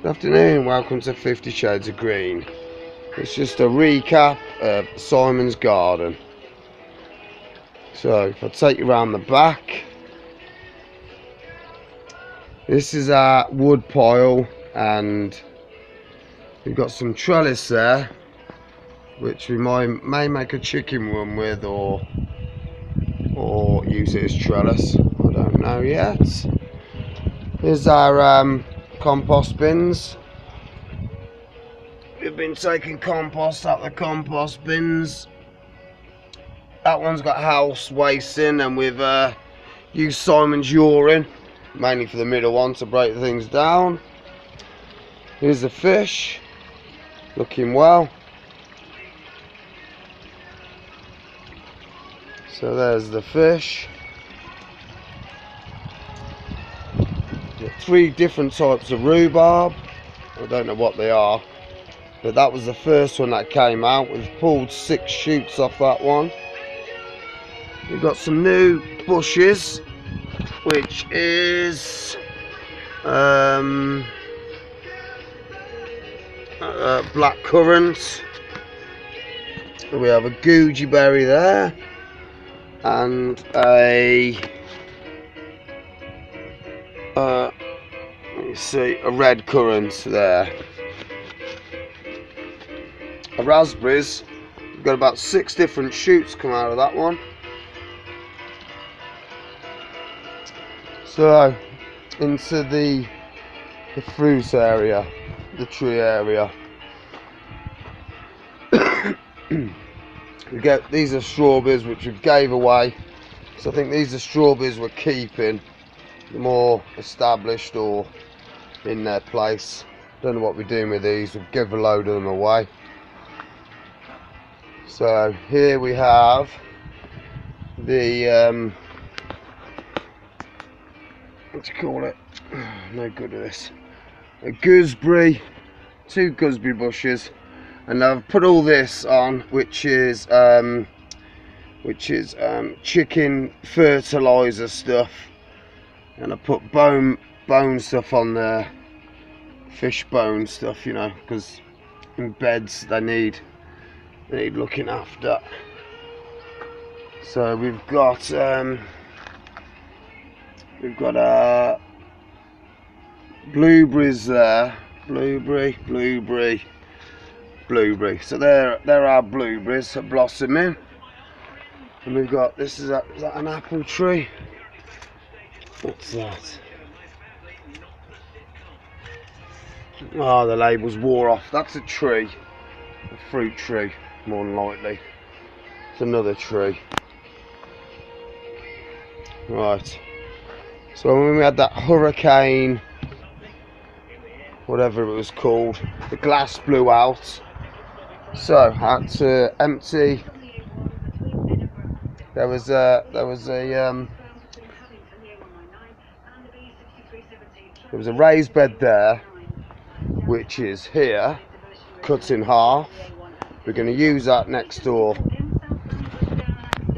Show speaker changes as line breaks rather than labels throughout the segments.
Good afternoon, welcome to 50 Shades of Green. It's just a recap of Simon's garden. So if I take you around the back, this is our wood pile, and we've got some trellis there which we may make a chicken run with or use it as trellis. I don't know yet. Here's our compost bins. We've been taking compost out the compost bins. That one's got house waste in, and we've used Simon's urine, mainly for the middle one, to break things down. Here's the fish, looking well. So there's the fish. Got 3 different types of rhubarb. I don't know what they are, but that was the first one that came out. We've pulled 6 shoots off that one. We've got some new bushes, which is black currant. We have a goji berry there, and a red currant there. Raspberries, we've got about 6 different shoots come out of that one. So into the fruit area, the tree area. These are strawberries which we gave away, so I think these are strawberries we're keeping, the more established or in their place. Don't know what we're doing with these. We'll give a load of them away. So here we have the what do you call it? No good at this. A gooseberry, 2 gooseberry bushes, and I've put all this on, which is chicken fertilizer stuff, and I put bone stuff on there, fish bone stuff, you know, because in beds they need looking after. So we've got blueberries there, blueberry. So there are blueberries that blossoming, and we've got is that an apple tree? What's that? Oh, the label's wore off. That's a tree, a fruit tree, more than likely. It's another tree. Right. So when we had that hurricane, whatever it was called, the glass blew out. So I had to empty. There was a raised bed there, which is here, cut in half. We're going to use that next door.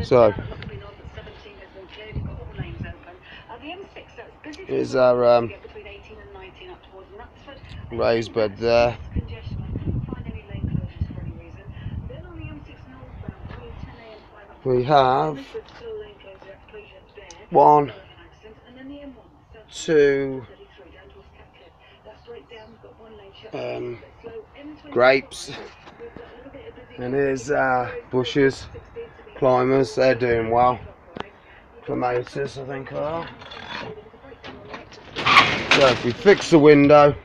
So here's our raised bed there. We have 1, 2 grapes, and here's bushes, climbers. They're doing well. Clematis, I think, are. So if we fix the window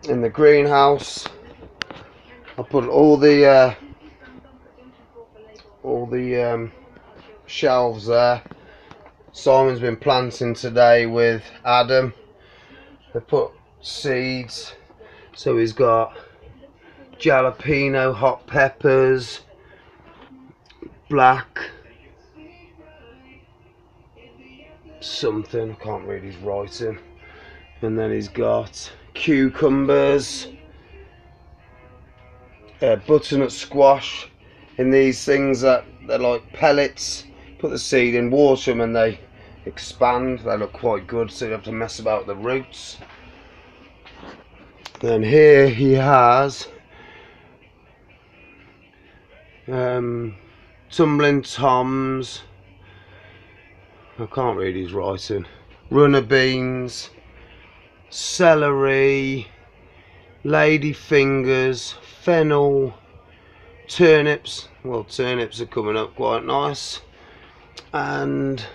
in the greenhouse, I'll put all the shelves there. Simon's been planting today with Adam. They put seeds, so he's got jalapeno, hot peppers, black something, I can't read his writing, and then he's got cucumbers, butternut squash in these things that they're like pellets. Put the seed in, water them, and they expand. They look quite good, so you have to mess about with the roots. Then here he has tumbling toms, I can't read his writing, runner beans, celery, lady fingers, fennel, turnips. Well, turnips are coming up quite nice, and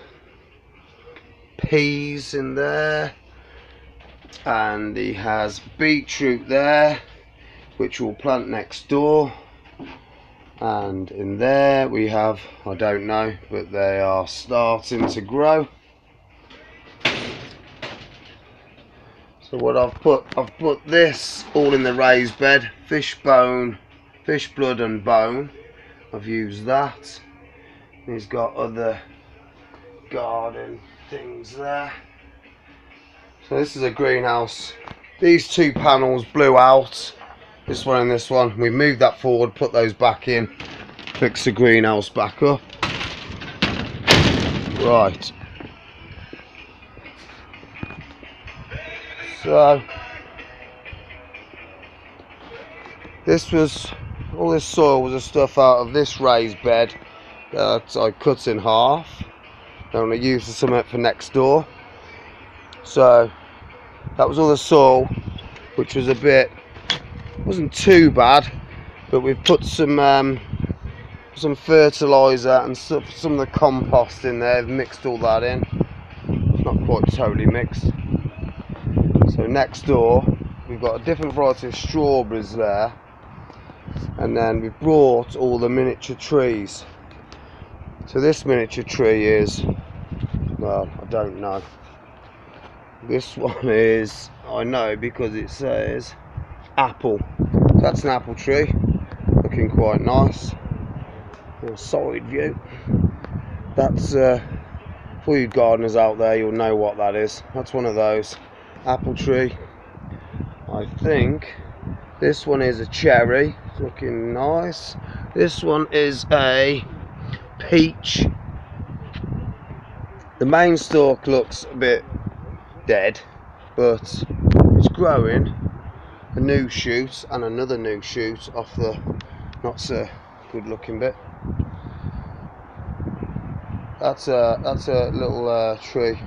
peas in there, and he has beetroot there, which we'll plant next door. And in there we have, I don't know, but they are starting to grow. So what I've put this all in the raised bed, fish bone, fish blood and bone. I've used that. He's got other garden things there. So this is a greenhouse. These two panels blew out, this one and this one. We moved that forward, put those back in, fix the greenhouse back up. Right. So all this soil was the stuff out of this raised bed that I cut in half. I'm going to use some for next door. So that was all the soil, which was wasn't too bad, but we've put some fertiliser and some of the compost in there, mixed all that in. It's not quite totally mixed. So next door we've got a different variety of strawberries there, and then we've brought all the miniature trees. So this miniature tree is, well, I don't know. This one is, I know because it says apple. That's an apple tree, looking quite nice. A side view. That's for you gardeners out there, you'll know what that is. That's one of those. Apple tree. I think this one is a cherry, looking nice. This one is a peach. The main stalk looks a bit dead, but it's growing a new shoot and another new shoot off the not so good looking bit. That's a little tree,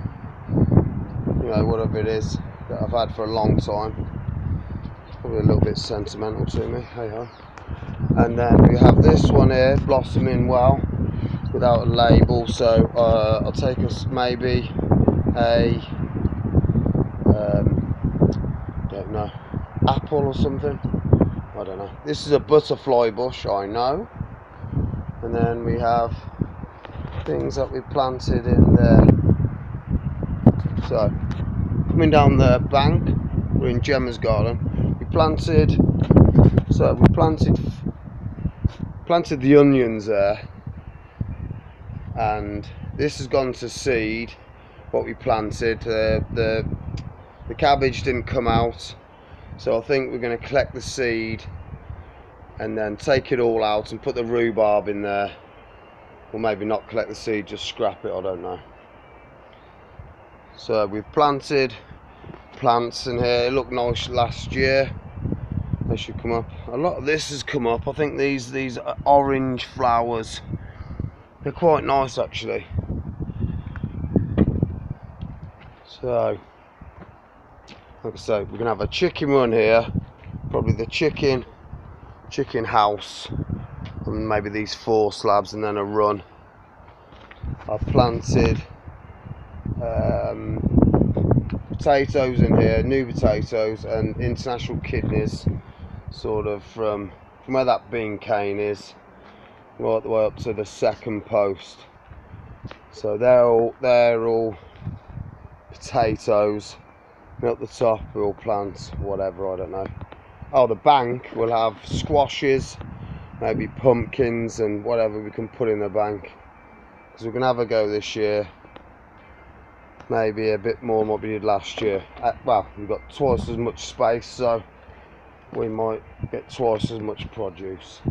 you know, whatever it is, that I've had for a long time. It's probably a little bit sentimental to me, hey ho. And then we have this one here, blossoming well, without a label. So I'll take us maybe a don't know, apple or something. I don't know. This is a butterfly bush, I know. And then we have things that we planted in there. So coming down the bank, we're in Gemma's garden. We planted the onions there, and this has gone to seed. What we planted, the cabbage didn't come out, so I think we're going to collect the seed and then take it all out and put the rhubarb in there. Or maybe not collect the seed, just scrap it, I don't know. So we've planted plants in here. It looked nice last year. They should come up. A lot of this has come up. I think these orange flowers, they're quite nice actually. So like I say, we're gonna have a chicken run here, probably the chicken house, and maybe these 4 slabs, and then a run. I've planted potatoes in here, new potatoes and international kidneys, sort of from where that bean cane is right the way up to the second post. So they're all potatoes, and at the top we'll plant whatever, I don't know. Oh, the bank will have squashes, maybe pumpkins and whatever we can put in the bank, because we're going to have a go this year, maybe a bit more than what we did last year. Well, we've got twice as much space, so we might get twice as much produce.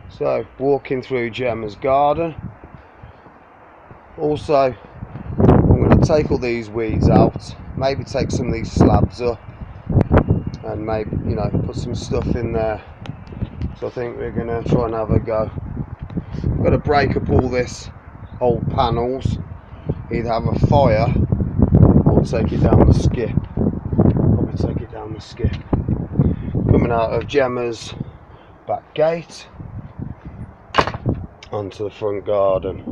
So walking through Gemma's garden. Also, I'm going to take all these weeds out, maybe take some of these slabs up and maybe, you know, put some stuff in there. So I think we're gonna try and have a go. Got to break up all this old panels, either have a fire or take it down the skip. Probably take it down the skip. Coming out of Gemma's back gate onto the front garden.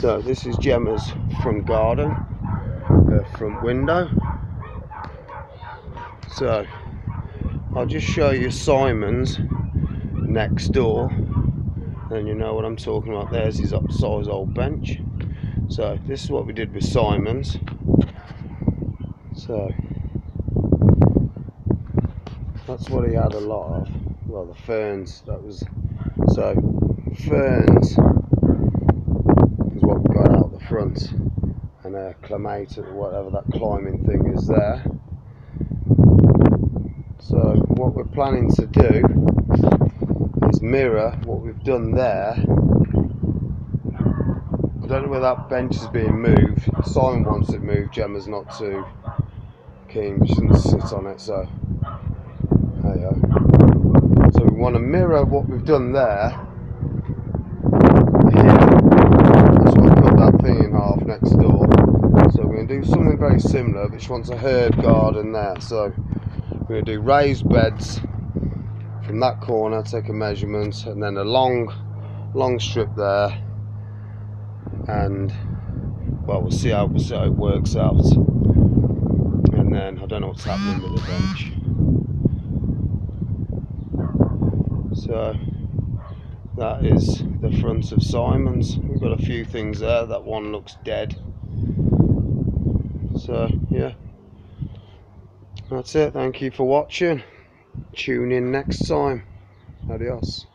So this is Gemma's front garden, her front window. So I'll just show you Simon's next door, then you know what I'm talking about. There's his upsize old bench. So this is what we did with Simon's. So that's what he had a lot of. Well, the ferns, that was, so ferns is what we got out the front, and a clematis or whatever that climbing thing is there. So what we're planning to do is mirror what we've done there. I don't know where that bench is being moved. Simon wants it moved, Gemma's not too keen, she doesn't sit on it, so hey ho. So we want to mirror what we've done there here. That's why I cut that thing in half next door. So we're going to do something very similar, but she wants a herb garden there. So we're going to do raised beds from that corner, take a measurement, and then a long strip there, and well, we'll see how it works out. And then I don't know what's happening with the bench. So that is the front of Simon's. We've got a few things there. That one looks dead. So yeah, that's it. Thank you for watching. Tune in next time. Adios.